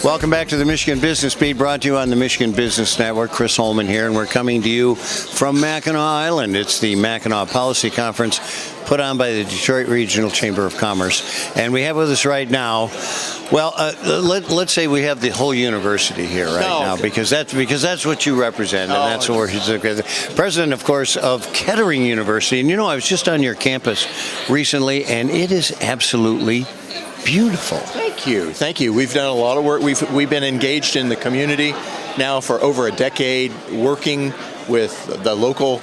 Welcome back to the Michigan Business Beat, brought to you on the Michigan Business Network. Chris Holman here, and we're coming to you from Mackinac Island. It's the Mackinac Policy Conference put on by the Detroit Regional Chamber of Commerce. And we have with us right now, well, let's say we have the whole university here now, because that's what you represent, and that's what we're the president, of course, of Kettering University. And you know, I was just on your campus recently, and it is absolutely beautiful. Thank you. We've done a lot of work. We've been engaged in the community now for over a decade, working with the local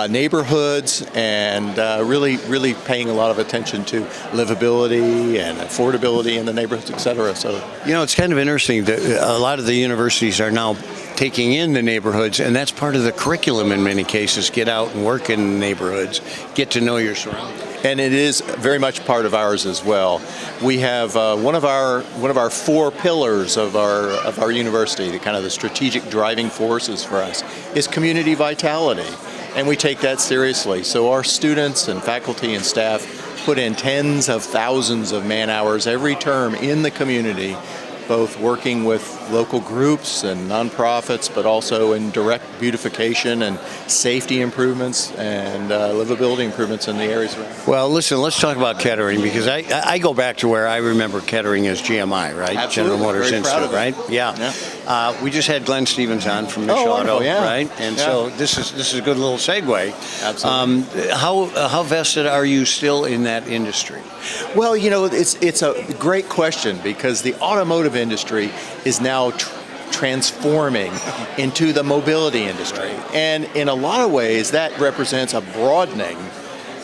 neighborhoods and really paying a lot of attention to livability and affordability in the neighborhoods, et cetera. So, you know, it's kind of interesting that a lot of the universities are now taking in the neighborhoods, and that's part of the curriculum in many cases. Get out and work in the neighborhoods, get to know your surroundings. And it is very much part of ours as well. We have one of our four pillars of our university, the kind of the strategic driving forces for us, is community vitality, and we take that seriously. So our students and faculty and staff put in tens of thousands of man hours every term in the community, both working with local groups and nonprofits, but also in direct beautification and safety improvements and livability improvements in the areas around. Well, listen, let's talk about Kettering, because I go back to where I remember Kettering as GMI, right? Absolutely. General Motors Very proud Institute, of it. right? Yeah. We just had Glenn Stevens on from the Auto, right? And so this is a good little segue. Absolutely. How vested are you still in that industry? Well, you know, it's a great question, because the automotive industry is now transforming into the mobility industry, and in a lot of ways that represents a broadening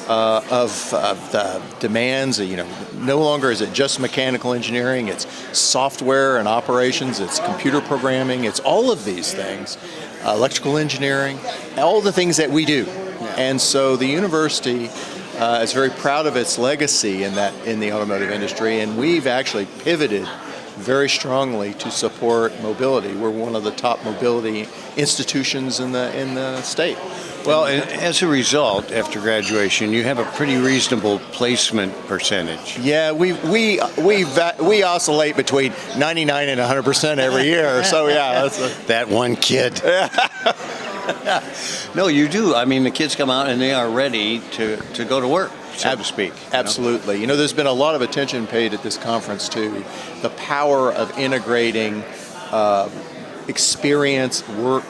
of the demands. You know, no longer is it just mechanical engineering, it's software and operations, it's computer programming, it's all of these things, electrical engineering, all the things that we do. And so the university is very proud of its legacy in the automotive industry, and we've actually pivoted very strongly to support mobility. We're one of the top mobility institutions in the state. Well, and as a result, after graduation, you have a pretty reasonable placement percentage. Yeah, we oscillate between 99 and 100% every year. So yeah, that one kid. No, you do. I mean, the kids come out and they are ready to go to work, so to speak. Absolutely. You know, there's been a lot of attention paid at this conference to the power of integrating experience, work,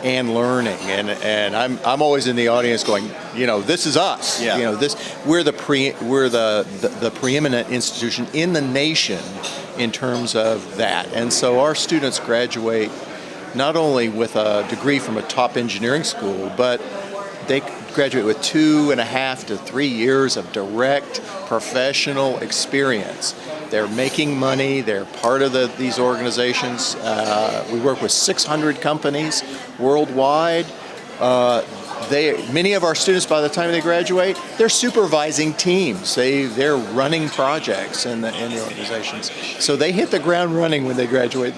and learning. And I'm always in the audience going, you know, this is us. Yeah. You know, we're the preeminent institution in the nation in terms of that. And so our students graduate not only with a degree from a top engineering school, but they graduate with 2.5 to 3 years of direct professional experience. They're making money. They're part of these organizations. We work with 600 companies worldwide. Many of our students, by the time they graduate, they're supervising teams. They're running projects in the organizations. So they hit the ground running when they graduate.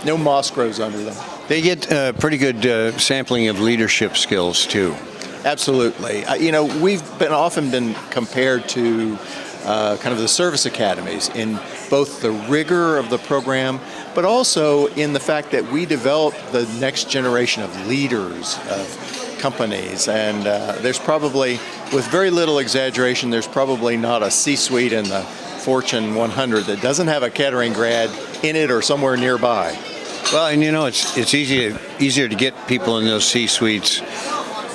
No moss grows under them. They get pretty good sampling of leadership skills too. Absolutely. You know, we've often been compared to kind of the service academies in both the rigor of the program, but also in the fact that we develop the next generation of leaders of companies. And there's probably, with very little exaggeration, there's probably not a C-suite in the Fortune 100 that doesn't have a Kettering grad in it or somewhere nearby. Well, and you know, it's easier to get people in those C-suites,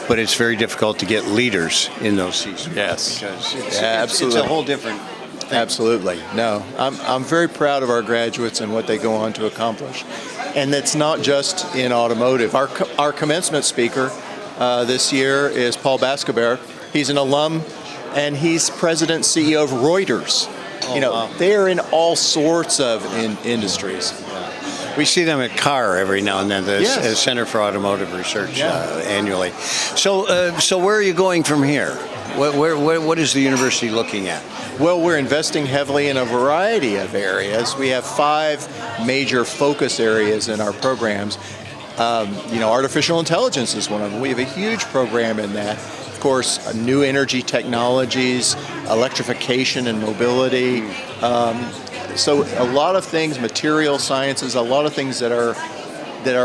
but it's very difficult to get leaders in those C-suites. Yes, because absolutely. It's a whole different thing. Absolutely. No, I'm very proud of our graduates and what they go on to accomplish. And it's not just in automotive. Our commencement speaker this year is Paul Bascobert. He's an alum, and he's president and CEO of Reuters. Oh, you know, wow. They are in all sorts of industries. We see them at CAR every now and then, the Yes. Center for Automotive Research, annually. So where are you going from here? What is the university looking at? Well, we're investing heavily in a variety of areas. We have 5 major focus areas in our programs. You know, artificial intelligence is one of them. We have a huge program in that. Of course, new energy technologies, electrification and mobility. So a lot of things, material sciences, a lot of things that are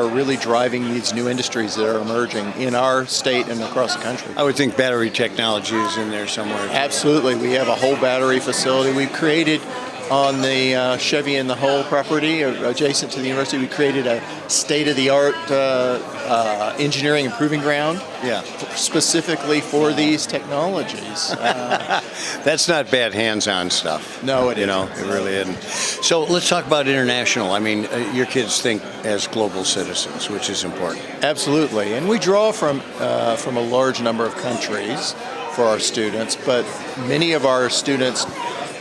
really driving these new industries that are emerging in our state and across the country. I would think battery technology is in there somewhere. Absolutely. We have a whole battery facility. We've created on the Chevy in the Hull property adjacent to the university. We created a state-of-the-art engineering and proving ground specifically for these technologies. That's not bad hands-on stuff. No, it isn't. It really isn't. So let's talk about international. I mean, your kids think as global citizens, which is important. Absolutely, and we draw from a large number of countries for our students, but many of our students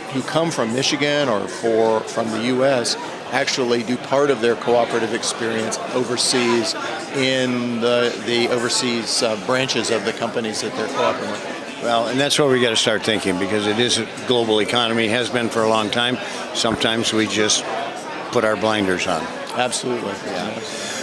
who come from Michigan or from the U.S. actually do part of their cooperative experience overseas in the overseas branches of the companies that they're cooperating with. Well, and that's where we got to start thinking, because it is a global economy, has been for a long time. Sometimes we just put our blinders on. Absolutely. Yeah.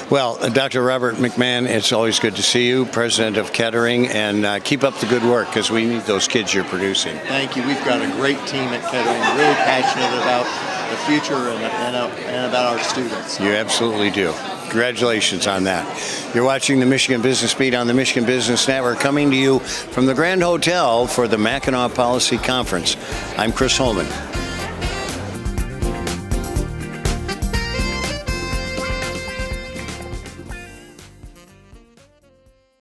Well, Dr. Robert McMahan, it's always good to see you, president of Kettering, and keep up the good work, because we need those kids you're producing. Thank you. We've got a great team at Kettering, really passionate about the future and about our students. You absolutely do. Congratulations on that. You're watching the Michigan Business Beat on the Michigan Business Network, coming to you from the Grand Hotel for the Mackinac Policy Conference. I'm Chris Holman.